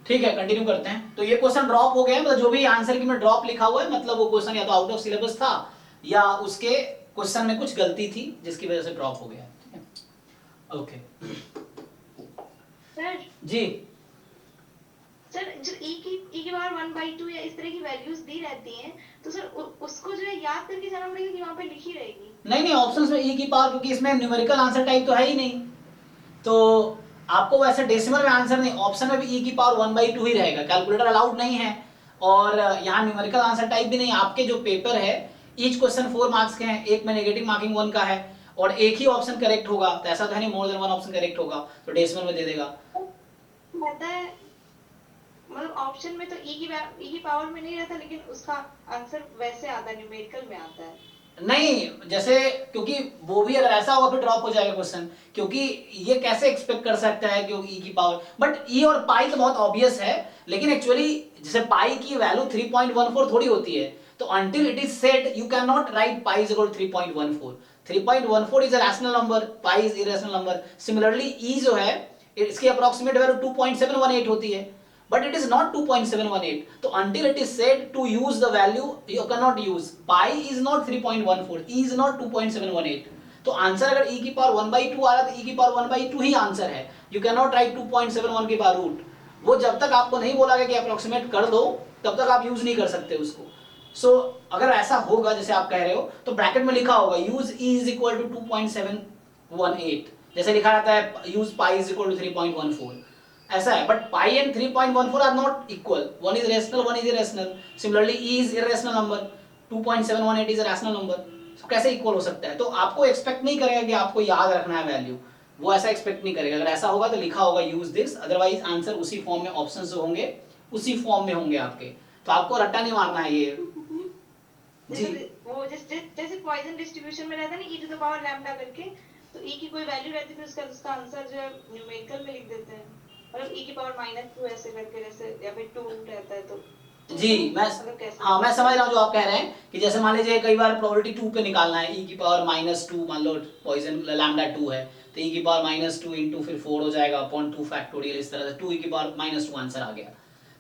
ठीक है, कंटिन्यू करते हैं। तो ये क्वेश्चन ड्रॉप हो गया है, मतलब जो भी आंसर की में ड्रॉप लिखा हुआ है मतलब वो क्वेश्चन या तो आउट ऑफ सिलेबस था या उसके क्वेश्चन में कुछ गलती थी जिसकी वजह से ड्रॉप हो गया। ठीक है, ओके सर जी। सर जो e की पावर 1/2 या इस तरह की वैल्यूज दी रहती हैं, तो सर उसको जो है याद करके जाना पड़ेगा कि वहां पे लिखी रहेगी? नहीं नहीं, ऑप्शंस में ई की पावर, क्योंकि इसमें न्यूमेरिकल आंसर टाइप तो है ही नहीं, तो आपको वैसे डेसिमल में आंसर नहीं, ऑप्शन में भी ई की पावर 1/2 ही रहेगा, कैलकुलेटर अलाउड नहीं है और यहाँ न्यूमेरिकल आंसर टाइप भी नहीं। आपके जो पेपर है ईच क्वेश्चन 4 मार्क्स के हैं, एक में नेगेटिव मार्किंग 1 का है और एक ही ऑप्शन करेक्ट होगा, तो ऐसा तो है नहीं मोर देन 1 ऑप्शन करेक्ट होगा, तो डेसिमल में दे देगा। रहता है, मतलब ऑप्शन में तो ई की पावर में नहीं रहता, लेकिन उसका आंसर वैसे आता है, न्यूमेरिकल में आता है। नहीं, जैसे क्योंकि वो भी अगर ऐसा होगा फिर ड्रॉप हो जाएगा क्वेश्चन, क्योंकि ये कैसे एक्सपेक्ट कर सकता है कि ई की पावर, बट ई और पाई तो बहुत ऑब्वियस है, लेकिन एक्चुअली जैसे पाई की वैल्यू 3.14 थोड़ी होती है, तो until it is said you cannot write pi is equal to 3.14. 3.14 is a rational number, pi is irrational number. Similarly e जो है इसकी अप्रोक्सीमेट वैल्यू 2.718 होती है, but it is not 2.718. So until it is said to use the value you cannot use. Pi is not 3.14, e is not 2.718. तो answer अगर e की power 1/2 आ रहा है तो e की पावर 1/2 ही आंसर है, यू कैन नॉट राइट 2.71 के बार root, वो जब तक आपको नहीं बोला गया कि अप्रोक्सीमेट कर दो तब तक आप यूज नहीं कर सकते उसको। सो अगर ऐसा होगा जैसे आप कह रहे हो तो ब्रैकेट में लिखा होगा use e is equal to 2.718, जैसे लिखा रहता है use pi is equal to 3.14, ऐसा है, but pi and 3.14 are not equal, one is rational one is irrational, similarly e is irrational number, 2.718 is a rational number, कैसे equal हो सकता है? तो आपको एक्सपेक्ट नहीं करेगा कि आपको याद रखना है वैल्यू, वो ऐसा एक्सपेक्ट नहीं करेगा, अगर ऐसा होगा तो लिखा होगा यूज दिस, अदरवाइज आंसर उसी फॉर्म में, ऑप्शंस जो होंगे उसी फॉर्म में होंगे आपके, तो आपको रट्टा नहीं मारना है ये जी। जैसे वो जैसे पॉइजन डिस्ट्रीब्यूशन में रहता है ना e to the power lambda करके, तो e की कोई वैल्यू रहती है तो उसका आंसर जो है न्यूमेरिकल में लिख देते हैं, मतलब e की पावर -2 ऐसे करके, जैसे या फिर 2 रहता है तो जी मैं, मतलब कैसे? हाँ मैं समझ रहा हूँ जो आप कह रहे हैं कि जैसे मान लीजिए कई बार प्रोबेबिलिटी 2 पे निकालना है, e की पावर -2, मान लो पॉइजन लैम्डा 2 है तो e की पावर -2 इंटू फिर 4 हो जाएगा अपॉन 2 फैक्टोरियल, इस तरह से 2 e की पावर -2 आंसर आ गया,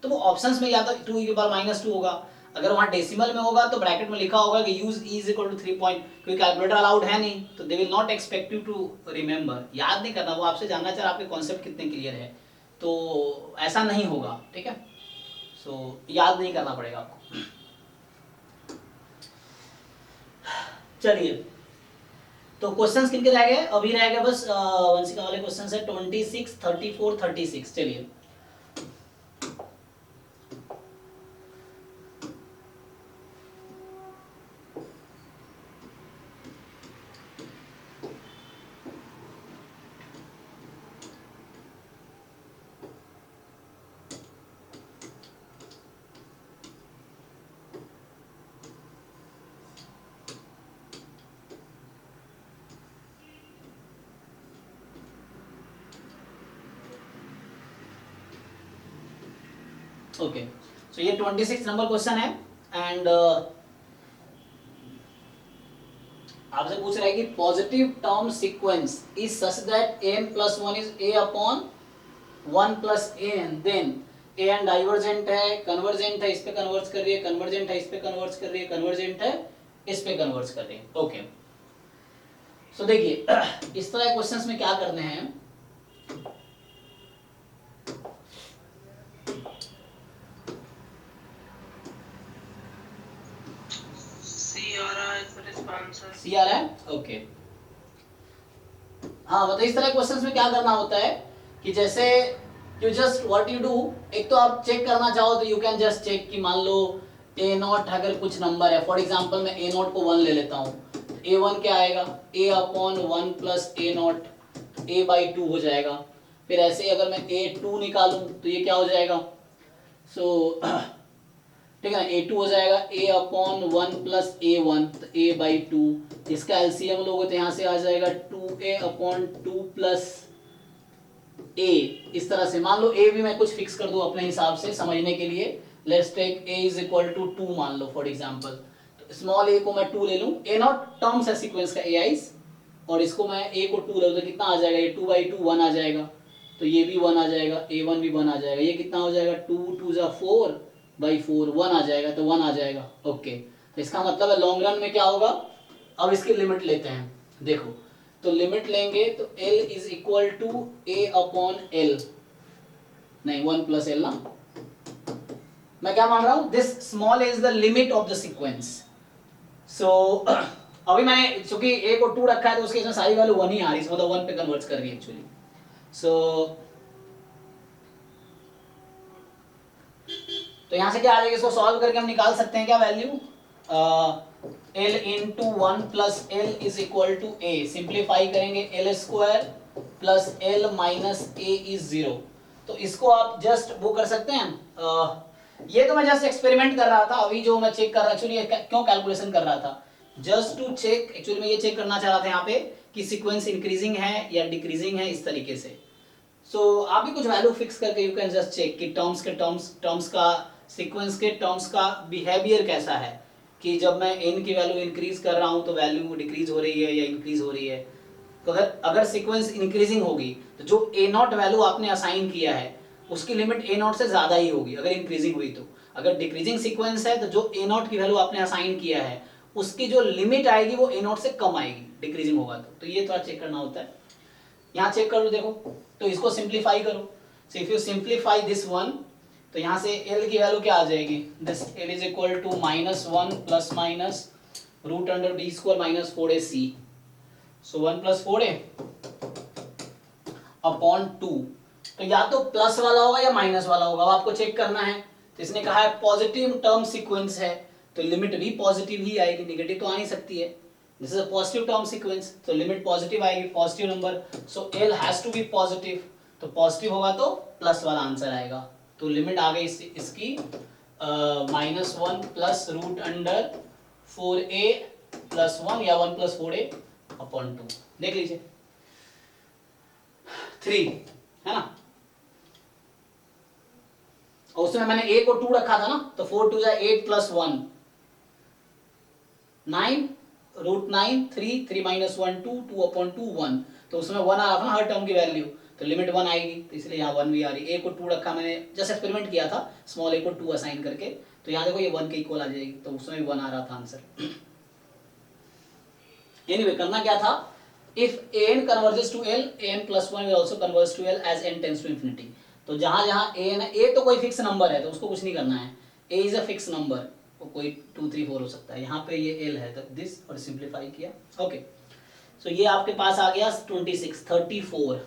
तो वो ऑप्शंस में या तो 2 e की पावर -2 होगा, अगर वहाँ डेसिमल में होगा तो ब्रैकेट में लिखा होगा कि use e is equal to 3 point, क्योंकि कैलकुलेटर अलाउड है नहीं तो they will not expect you to remember, याद नहीं करना, वो आपसे जानना चाह रहा आपके कॉन्सेप्ट कितने क्लियर है, तो ऐसा नहीं होगा, ठीक है, सो याद नहीं करना पड़ेगा आपको। चलिए, तो क्वेश्चंस किनके रह गए? अभी रह गए बस वंशिका वाले क्वेश्चंस है 26, 34, 36। चलिए ओके, सो ये 26 नंबर क्वेश्चन है एंड आपसे पूछ रहा है कि positive term sequence is such that n plus 1 is a upon 1 plus an, then an divergent है, कन्वर्जेंट है, इस पे कन्वर्ज कर रही है, कन्वर्जेंट है, इस पे कन्वर्ज कर रही है, कन्वर्जेंट है, इस पे कन्वर्ज कर रही है। ओके, सो देखिए इस तरह क्वेश्चंस में क्या करने हैं, सी आ रहा है, ओके। हाँ मतलब इस तरह क्वेश्चंस में क्या करना होता है कि जैसे you just what you do, एक तो आप चेक करना चाहो तो यू कैन जस्ट चेक कि मान लो ए नॉट अगर कुछ नंबर है, फॉर एग्जांपल मैं ए नॉट को 1 ले लेता हूँ, ए 1 क्या आएगा, a upon 1 plus a naught, a by 2 हो जाएगा, फिर ऐसे अगर मैं ए 2 निकालूं तो ये क्या हो जाएगा, सो ठीक है ना, ए 2 हो जाएगा ए अपॉन 1 प्लस ए 1, तो ए बाई 2, इसका एलसीएम लोगे तो यहाँ से आ जाएगा 2a अपॉन 2 प्लस ए, इस तरह से मान लो ए भी मैं कुछ फिक्स कर दूं अपने हिसाब से समझने के लिए, let's take a is equal to 2 मान लो फॉर एग्जांपल, तो स्मॉल a को मैं 2 ले लूं, ए नॉट टर्म्स है सीक्वेंस का ai, और इसको मैं a को 2 ले लूं तो कितना आ जाएगा, ये 2/2 1 आ जाएगा, तो ये भी 1 आ जाएगा, a1 भी 1 आ जाएगा, ये कितना हो जाएगा 2 2 जा 4 बाई 4 1 आ जाएगा, तो 1 आ जाएगा। ओके, तो इसका मतलब है लॉन्ग रन में क्या होगा। अब इसकी लिमिट लेते हैं, देखो तो लिमिट लेंगे तो l is equal to a upon L, नहीं 1 प्लस एल ना, मैं क्या मान रहा हूं, this small is the limit of the sequence. So अभी मैंने चूंकि a को 2 रखा है तो उसके इसमें सारी वैल्यू 1 ही आ रही है, मतलब 1 पे कन्वर्ट कर रही है एक्चुअली। सो तो यहां से क्या आ जाएगा, इसको सॉल्व करके हम निकाल सकते हैं क्या value, l into 1 plus L is equal to a, simplify करेंगे l square plus l minus a is 0। तो इसको आप जस्ट वो कर सकते हैं, ये तो मैं जस्ट एक्सपेरिमेंट कर रहा था, अभी जो मैं चेक कर रहा एक्चुअली क्यों कैलकुलेशन कर रहा था, जस्ट टू चेक, एक्चुअली मैं ये चेक करना चाह रहा था यहाँ पे कि सीक्वेंस इंक्रीजिंग है या डिक्रीजिंग है इस तरीके से। सो आप भी कुछ वैल्यू फिक्स करके यू कैन जस्ट चेक कि टर्म्स का सीक्वेंस के टर्म्स का बिहेवियर कैसा है, कि जब मैं n की वैल्यू इंक्रीज कर रहा हूं तो वैल्यू डिक्रीज हो रही है या इंक्रीज हो रही है। तो अगर अगर सीक्वेंस इंक्रीजिंग होगी तो जो a0 वैल्यू आपने असाइन किया है उसकी लिमिट a0 से ज्यादा ही होगी अगर इंक्रीजिंग हुई तो। अगर डिक्रीजिंग सीक्वेंस है तो जो a0 की वैल्यू आपने असाइन किया है उसकी जो लिमिट आएगी वो a0 से कम आएगी, डिक्रीजिंग होगा तो ये थोड़ा चेक करना होता है। यहाँ चेक कर लो, देखो तो इसको सिंप्लीफाई करो, so if you simplify this one तो यहाँ से l की वैल्यू क्या आ जाएगी, this l is equal to -1 plus minus root under b square minus 4ac, so 1 plus 4a upon 2। तो या तो प्लस वाला होगा या माइनस वाला होगा, अब आपको चेक करना है। तो इसने कहा है पॉजिटिव टर्म सीक्वेंस है तो लिमिट भी पॉजिटिव ही आएगी, नेगेटिव तो आ नहीं सकती है। This is a positive term sequence तो लिमिट पॉजिटिव आएगी, positive number, so l has to be positive, तो पॉजिटिव होगा तो प्लस वाला आंसर आएगा। तो लिमिट आ गई इसकी -1 plus root under 4a plus 1 या 1 प्लस 4a अपॉन 2, देख लीजिए 3 है ना, और उसमें मैंने a को 2 रखा था ना, तो 4 2 जा 8 प्लस 1 9 रूट 9 3 3 माइनस 1 2 2 अपॉन 2 1, तो उसमें 1 आ रहा था ना हर टर्म की वैल्यू, तो लिमिट 1 आएगी, तो इसलिए यहाँ 1 भी आ रही है। a को 2 रखा मैंने, जस्ट एक्सपेरिमेंट किया था स्मॉल a को 2 असाइन करके, तो यहाँ देखो ये 1 के इक्वल आ जाएगी, तो उसमें भी 1 आ रहा था आंसर। एनीवे करना क्या था, if an converges to l, an plus 1 will also converge to l as n tends to infinity। तो जहां जहां an है, a तो कोई फिक्स नंबर है तो उसको कुछ नहीं करना है, a is a fix number, वो कोई 2 3 4 हो सकता है, यहाँ पे ये l है तो दिस, और सिंप्लीफाई किया। ओके, सो ये आपके पास आ गया 26 34,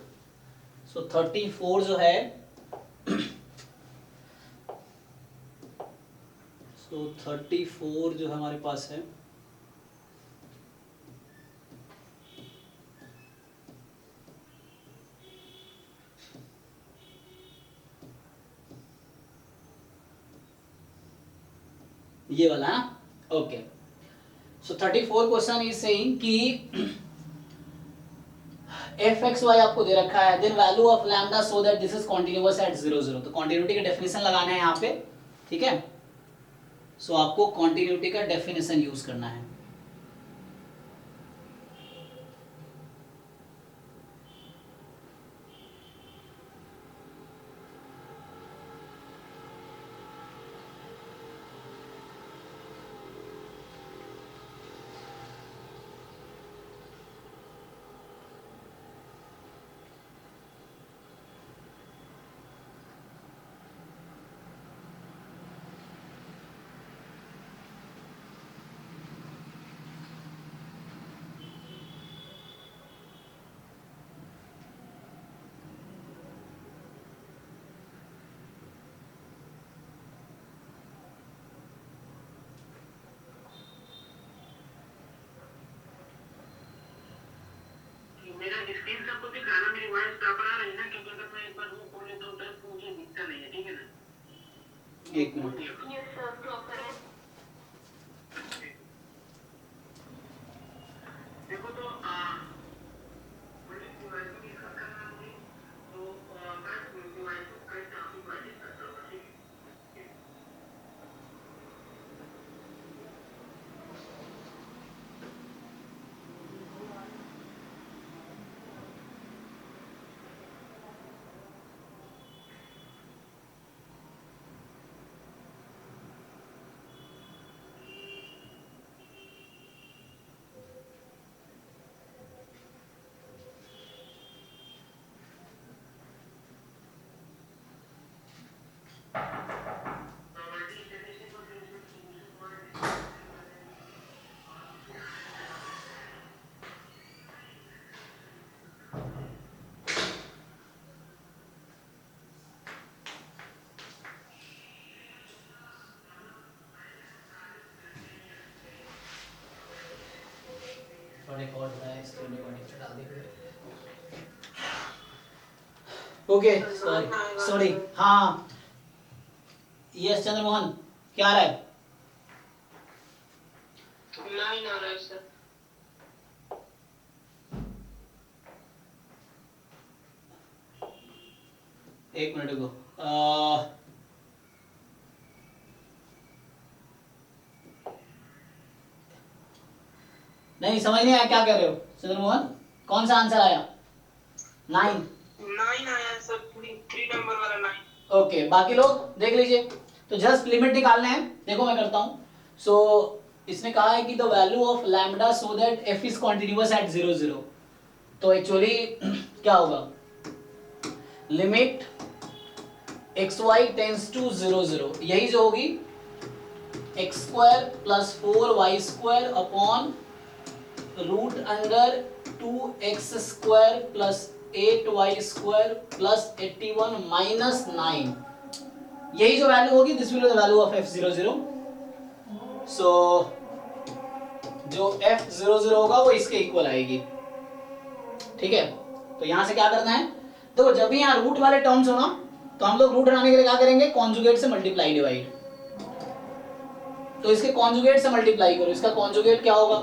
सो 34 जो है सो 34 जो हमारे पास है ये वाला है ना। Okay, so 34 question is saying कि f(x,y) आपको दे रखा है, then value of lambda so that this is continuous at 0 0, तो कॉन्टिन्यूटी का डेफिनेशन लगाना है यहाँ पे, ठीक है। सो आपको कॉन्टिन्यूटी का डेफिनेशन यूज करना है। मेरा स्क्रीन सबको दिखाना, मेरी वॉइस प्रॉपर आ रही है ना, क्योंकि अगर मैं एक बार वो खोल लेता हूँ तो मुझे दिखता नहीं है, ठीक है ना। एक मिनट, यस सर, प्रॉपर है। देखो तो मल्टीपल डिवाइस को डिस्कस करना है मुझे, तो मैं डिवाइस को कई तरह से डिवाइड करता हूँ, ठीक है। ओके सॉरी सॉरी, हाँ यस चंद्रमोहन क्या आ रहा है? 9 आ रहा है सर। एक मिनट रुको। नहीं समझ नहीं आया क्या कह रहे हो चंद्रमोहन, कौन सा आंसर आया? 9। 9 आया सर, 3 नंबर वाला 9। ओके बाकी लोग देख लीजिए। तो जस्ट लिमिट निकालने हैं, देखो मैं करता हूं। सो इसने कहा है कि the value of lambda so that F is continuous at 0 0। तो एक्चुअली क्या होगा, limit X Y tends to 0 0, यही जो होगी X square plus 4y² upon root under 2x square plus 8y² plus 81 minus 9, यही जो वैल्यू होगी this will be the value of f00। So जो f00 होगा वो इसके इक्वल आएगी, ठीक है। तो यहां से क्या करना है, देखो जब भी यहाँ रूट वाले टर्म्स हो ना, तो हम लोग रूट हटाने के लिए क्या करेंगे, कॉन्जुगेट से मल्टीप्लाई डिवाइड। तो इसके कॉन्जुगेट से मल्टीप्लाई करो, इसका कॉन्जुगेट क्या होगा,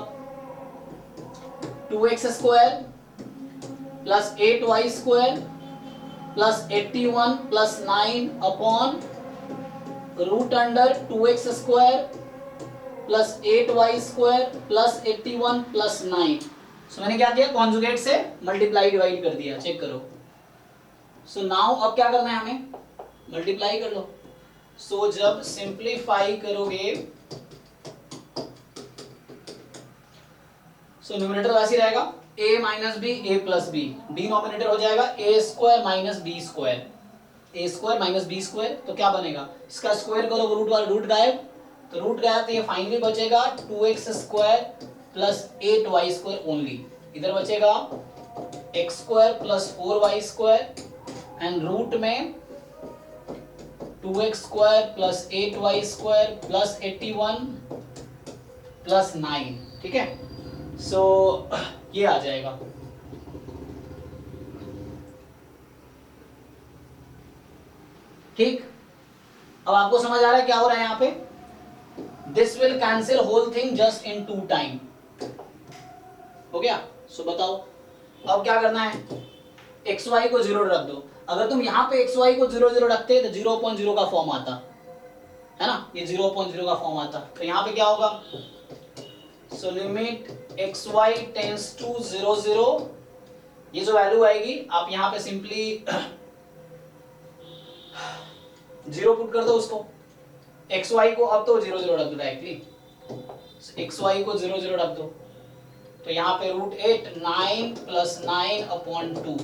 2x square plus 8y² plus 81 plus 9 upon root under 2x square plus 8y² plus 81 plus 9। So मैंने क्या किया, कॉन्जुगेट से मल्टीप्लाई डिवाइड कर दिया, चेक करो। सो नाउ अब क्या करना है हमें, मल्टीप्लाई कर लो। सो जब सिंप्लीफाई करोगे, सो न्यूमरेटर वैसे रहेगा a minus B A plus B, denominator हो जाएगा a square minus B square, a square minus B square. तो क्या बनेगा, इसका स्क्वायर करो, रूट वाला रूट गायब, तो रूट गायब, तो ये फाइनली बचेगा 2x square plus 8y² only. इधर बचेगा x square plus 4y² and root में 2x square plus 8y² plus 81 plus 9, ठीक है। सो ये आ जाएगा। ठीक, अब आपको समझ आ रहा है क्या हो रहा है यहाँ पे, this will cancel whole thing just in 2 time, हो गया। सो बताओ अब क्या करना है, एक्स वाई को 0 रख दो। अगर तुम यहाँ पे एक्स वाई को 0 0 रखते तो 0.0 का फॉर्म आता है ना, ये 0.0 का फॉर्म आता। तो यहाँ पे क्या होगा, so limit X Y tends to 0 0, ये जो वैल्यू आएगी आप यहाँ पे सिंपली 0 पुट कर दो उसको, एक्स वाई को अब तो 0 0 रख दो डायरेक्टली, एक्स वाई को 0 0 रख दो। तो यहाँ पे √8 9 plus 9 upon 2,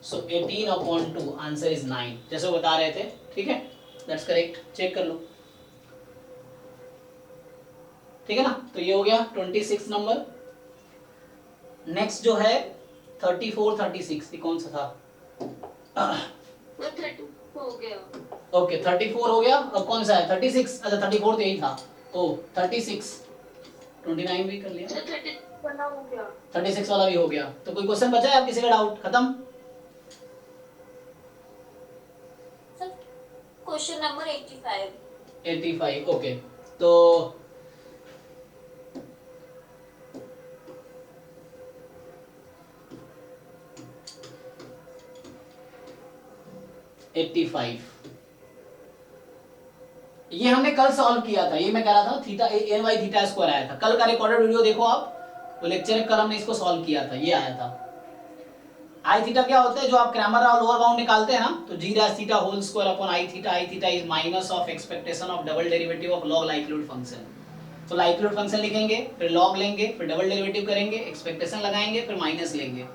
so 18 upon 2, answer is 9, जैसे वो बता रहे थे, ठीक है, दैट्स करेक्ट, चेक कर लो, ठीक है ना। तो ये हो गया 26 नंबर। नेक्स्ट जो है 34 36, ये कौन सा था, वो 30 हो गया। ओके 34 हो गया, अब कौन सा है 36, अच्छा 34 तो यही था, ओ 36, 29 भी कर लिया, 30 बना हो गया, 36 वाला भी हो गया। तो कोई क्वेश्चन बचा है आप किसी का, डाउट खत्म? Question number 85। 85 ओके। तो ये हमने कल सॉल्व किया था, ये मैं कह रहा था theta and Y theta square आया था, कल का रिकॉर्डेड वीडियो देखो आप, वो लेक्चर में कल हमने इसको सॉल्व किया था, ये आया था। आई थीटा क्या होता है, जो आप क्रैमर और लोअर बाउंड निकालते हैं ना, तो g dash theta whole square upon I theta is minus of expectation of double derivative of log likelihood function. तो लाइक्लीहुड फंक्शन लिखेंगे, फिर लॉग लेंगे, फिर डबल डेरिवेटिव करेंगे, एक्सपेक्टेशन लगाएंगे, फिर माइनस लेंगे।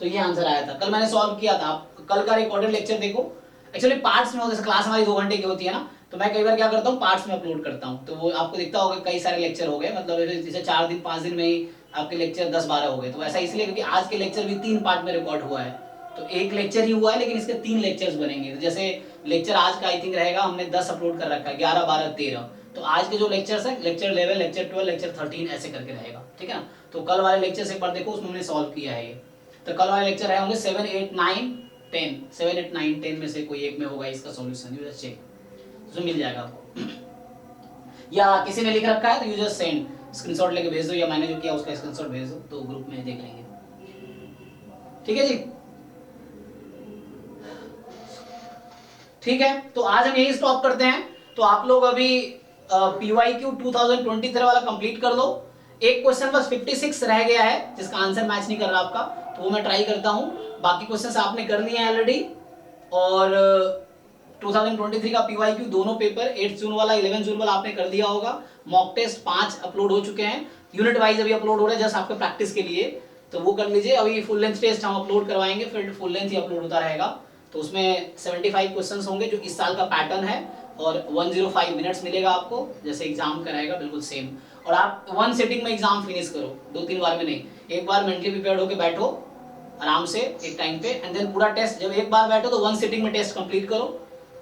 तो ये आंसर आया था, कल मैंने सॉल्व किया था, आप कल का रिकॉर्डेड लेक्चर देखो। एक्चुअली पार्ट्स में होता है, क्लास हमारी 2 घंटे की होती है ना, तो मैं कई बार क्या करता हूँ पार्ट्स में अपलोड करता हूँ, तो वो आपको दिखता होगा कई सारे लेक्चर हो गए, मतलब जैसे 4 दिन 5 दिन में ही आपके लेक्चर 10-12 हो गए। तो ऐसा इसलिए क्योंकि आज के लेक्चर भी 3 पार्ट में रिकॉर्ड हुआ है, तो एक लेक्चर ही हुआ है लेकिन इसके 3 लेक्चर्स बनेंगे। तो जैसे लेक्चर आज का आई थिंक रहेगा, हमने 10 अपलोड कर रखा है, 11 12 13, तो आज के जो लेक्चर्स है लेक्चर 11 लेक्चर 12 लेक्चर 13 ऐसे करके रहेगा, ठीक है ना। तो कल वाले लेक्चर से एक बार देखो, उसमें हमने सॉल्व किया है ये। तो कल वाले लेक्चर है होंगे 7 8 9 10 7 8 9 10 में से कोई एक में होगा इसका सॉल्यूशन, यू जस्ट चेक, उसमें मिल जाएगा आपको। या किसी ने लिख रखा है तो यू जस्ट सेंड, स्क्रीनशॉट लेके भेज दो, या मैंने जो किया उसका स्क्रीनशॉट भेज दो, तो ग्रुप में देख लेंगे। ठीक है जी, ठीक है, तो आज हम यही स्टॉप करते हैं। तो आप लोग अभी PYQ 2023 वाला कंप्लीट कर लो। एक क्वेश्चन बस 56 रह गया है जिसका आंसर मैच नहीं कर रहा आपका, तो वो मैं ट्राई करता हूं। बाकी क्वेश्चंस आपने कर लिए हैं ऑलरेडी। और 2023 का PYQ दोनों पेपर 8 जून वाला 11 जून वाला आपने कर दिया होगा। मॉक टेस्ट 5 अपलोड हो चुके हैं, यूनिट वाइज अभी अपलोड हो रहे हैं जस्ट आपके प्रैक्टिस के लिए, तो वो कर लीजिए। अभी फुल लेंथ टेस्ट हम अपलोड करवाएंगे, फिर फुल लेंथ ही अपलोड होता रहेगा। तो उसमें 75 क्वेश्चंस होंगे जो इस साल का पैटर्न है, और 105 मिनट्स मिलेगा आपको जैसे एग्जाम का रहेगा, बिल्कुल सेम। और आप 1 सिटिंग में एग्जाम फिनिश करो, 2-3 बार में नहीं, एक बार मेंटली प्रिपेयर्ड होकर बैठो आराम से एक टाइम पे, एंड देन पूरा टेस्ट जब एक बार बैठो तो 1 सिटिंग में टेस्ट कंप्लीट करो,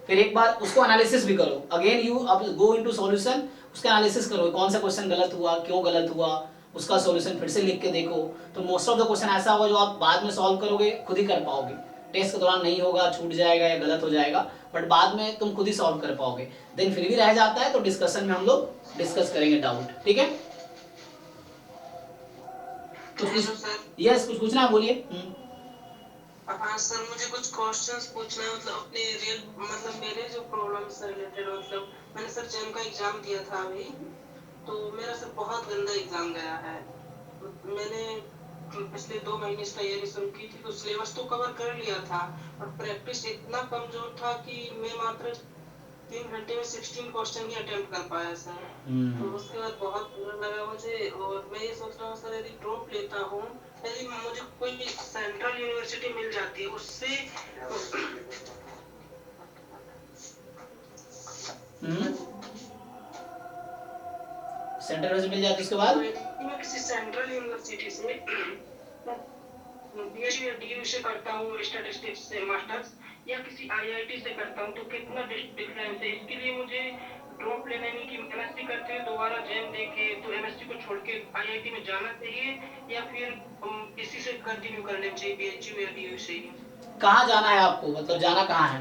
फिर एक बार उसको एनालिसिस भी करो। अगेन यू अब गो इनटू सॉल्यूशन, उसका एनालिसिस करो, कौन सा क्वेश्चन गलत हुआ, क्यों गलत हुआ, उसका सॉल्यूशन फिर से लिख के देखो। तो मोस्ट ऑफ द क्वेश्चन ऐसा होगा जो आप बाद में सॉल्व करोगे खुद ही कर पाओगे, टेस्ट के दौरान नहीं होगा, छूट जाएगा या गलत हो जाएगा, बट बाद में तुम खुद ही सॉल्व कर पाओगे। देन फिर भी रह जाता है तो डिस्कशन में हम लोग डिस्कस करेंगे डाउट, ठीक है। यस, कुछ पूछना है बोलिए। हाँ सर, मुझे कुछ क्वेश्चंस पूछना है, मतलब अपने रियल, मतलब मेरे जो प्रॉब्लम से रिलेटेड, मतलब मैंने सर जेम का एग्जाम दिया था अभी, तो मेरा सर बहुत गंदा एग्जाम गया है। मैंने पिछले 2 महीने से तैयारी शुरू की थी, तो सिलेबस तो कवर कर लिया था, और प्रैक्टिस इतना कमजोर था कि मैं मात्र 3 घंटे में 16 क्वेश्चन ही अटेम्प्ट कर पाया सर। तो उसके बाद बहुत बुरा लगा मुझे, और मैं ये सोच रहा हूँ सर यदि ड्रॉप लेता हूँ, यदि मुझे कोई सेंट्रल यूनिवर्सिटी मिल जाती है उससे सेंटर में मिल जाती, उसके बाद मैं किसी सेंट्रल यूनिवर्सिटी से PhD या DU से करता हूँ, स्टैटिस्टिक्स से मास्टर्स, या किसी IIT से करता हूँ, तो कितना डिफरेंस है? इसके लिए मुझे ड्रॉप लेने में कि MSc करते हुए दोबारा जेम देके तो MSc को छोड़ के IIT में जाना चाहिए, या फिर इसी से कंटिन्यू करने चाहिए PhD या DU से? कहाँ जाना है आपको, मतलब जाना कहाँ है?